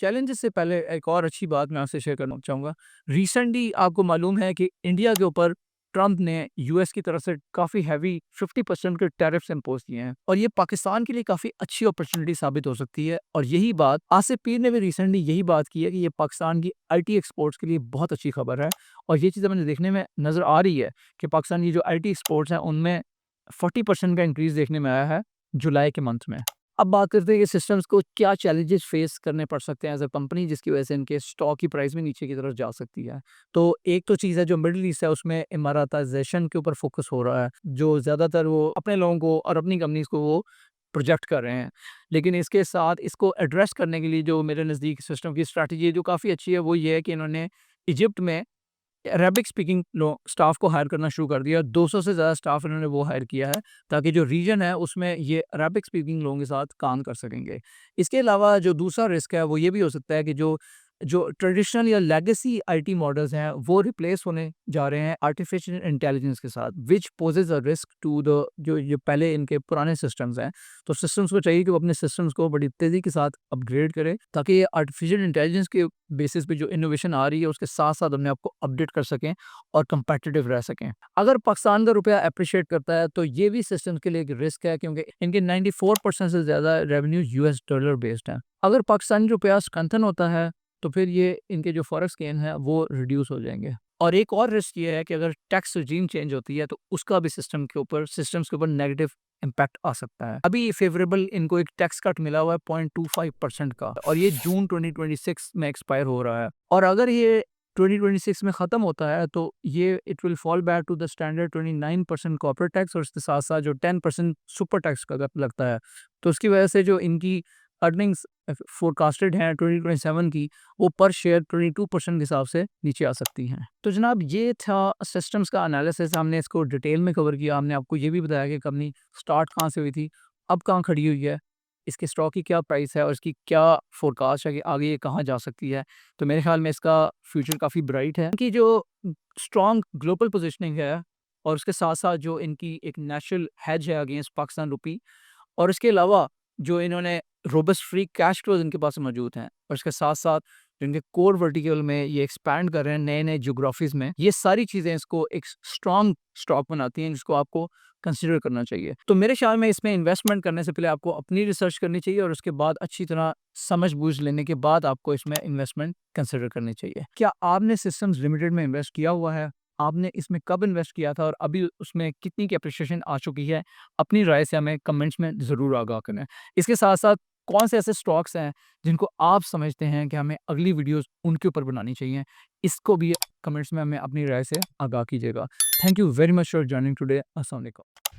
Challenges से पहले एक और अच्छी बात मैं आपसे शेयर करना चाहूँगा। रिसेंटली आपको मालूम है कि इंडिया के ऊपर ट्रंप ने यूएस की तरफ से काफ़ी हैवी 50% के टैरिफ्स इम्पोज़ किए हैं और ये पाकिस्तान के लिए काफ़ी अच्छी अपॉर्चुनिटी साबित हो सकती है और यही बात आसिफ पीर ने भी रिसेंटली यही बात की है कि ये पाकिस्तान की आईटी एक्सपोर्ट्स के लिए बहुत अच्छी खबर है और ये चीज़ हमें देखने में नज़र आ रही है कि पाकिस्तान की जो आईटी एक्सपोर्ट्स हैं उनमें 40% का इंक्रीज़ देखने में आया है जुलाई के मंथ में। अब बात करते हैं कि सिस्टम्स को क्या चैलेंजेस फेस करने पड़ सकते हैं एज़ अ कंपनी जिसकी वजह से इनके स्टॉक की प्राइस भी नीचे की तरफ जा सकती है। तो एक तो चीज़ है जो मिडल ईस्ट है उसमें इमारताइज़ेशन के ऊपर फ़ोकस हो रहा है, जो ज़्यादातर वो अपने लोगों को और अपनी कंपनीज़ को वो प्रोजेक्ट कर रहे हैं। लेकिन इसके साथ इसको एड्रेस करने के लिए जो मेरे नज़दीक सिस्टम की स्ट्रैटेजी है जो काफ़ी अच्छी है वो ये है कि इन्होंने इजिप्ट में अरेबिक स्पीकिंग स्टाफ को हायर करना शुरू कर दिया। 200 से ज़्यादा स्टाफ इन्होंने वो हायर किया है, ताकि जो रीजन है उसमें ये अरेबिक स्पीकिंग लोगों के साथ काम कर सकेंगे। इसके अलावा जो दूसरा रिस्क है वो ये भी हो सकता है कि जो जो ट्रेडिशनल या लेगेसी आईटी मॉडल्स हैं वो रिप्लेस होने जा रहे हैं आर्टिफिशियल इंटेलिजेंस के साथ, which poses a risk to the जो जो पहले इनके पुराने सिस्टम्स हैं। तो सिस्टम्स को चाहिए कि वो अपने सिस्टम्स को बड़ी तेज़ी के साथ अपग्रेड करें, ताकि ये आर्टिफिशियल इंटेलिजेंस के बेसिस पे जो इनोवेशन आ रही है उसके साथ-साथ अपने आप को अपडेट कर सकें और कम्पेटिटिव रह सकें। अगर पाकिस्तान का रुपया एप्रिशिएट करता है तो ये भी सिस्टम के लिए एक रिस्क है, क्योंकि इनके 94% से ज़्यादा रेवेन्यू यूएस डॉलर बेस्ड है। अगर पाकिस्तानी रुपया स्ट्रेंथन होता है तो फिर ये इनके जो फॉरेक्स गेन है वो रिड्यूस हो जाएँगे। और एक और रिस्क ये है कि अगर टैक्स रेजीम चेंज होती है तो उसका भी सिस्टम्स के ऊपर नेगेटिव इम्पैक्ट आ सकता है। अभी फेवरेबल इनको एक टैक्स कट मिला हुआ है 0.25% का और ये जून 2026 में एक्सपायर हो रहा है। और अगर ये 2026 में ख़त्म होता है तो ये it will fall back to the standard 29% corporate tax और इसके साथ-साथ जो 10% सुपर टैक्स का लगता है। तो उसकी वजह से जो इनकी अर्निंग्स फोरकास्टेड हैं 2027 की, वो पर शेयर 22% के हिसाब से नीचे आ सकती हैं। तो जनाब ये था सिस्टम्स का एनालिसिस, हमने इसको डिटेल में कवर किया। हमने आपको ये भी बताया कि कंपनी स्टार्ट कहाँ से हुई थी, अब कहाँ खड़ी हुई है, इसके स्टॉक की क्या प्राइस है और इसकी क्या फोरकास्ट है कि आगे ये कहाँ जा सकती है। तो मेरे ख्याल में इसका फ्यूचर काफ़ी ब्राइट है। इनकी जो स्ट्रॉन्ग ग्लोबल पोजिशनिंग है और उसके साथ-साथ जो इनकी एक नेचुरल हेज है अगेंस्ट पाकिस्तान रुपी, और इसके अलावा जो इन्होंने रोबस्ट फ्री कैश फ्लोज़ इनके पास मौजूद हैं और इसके साथ-साथ जो इनके कोर वर्टिकल में ये एक्सपैंड कर रहे हैं नए-नए ज्योग्राफीज़ में, ये सारी चीज़ें इसको एक स्ट्रॉन्ग स्टॉक बनाती हैं जिसको आपको कंसीडर करना चाहिए। तो मेरे ख़्याल में इसमें इन्वेस्टमेंट करने से पहले आपको अपनी रिसर्च करनी चाहिए और उसके बाद अच्छी तरह समझ-बूझ लेने के बाद आपको इसमें इन्वेस्टमेंट कंसीडर करनी चाहिए। क्या आपने सिस्टम्स लिमिटेड में इन्वेस्ट किया हुआ है? आपने इसमें कब इन्वेस्ट किया था और अभी उसमें कितनी की एप्रिसिएशन आ चुकी है? अपनी राय से हमें कमेंट्स में ज़रूर आगाह करें। इसके साथ-साथ कौन से ऐसे स्टॉक्स हैं जिनको आप समझते हैं कि हमें अगली वीडियोज़ उनके ऊपर बनानी चाहिए? इसको भी कमेंट्स में हमें अपनी राय से आगाह कीजिएगा। Thank you very much for joining today. अस्सलाम वालेकुम।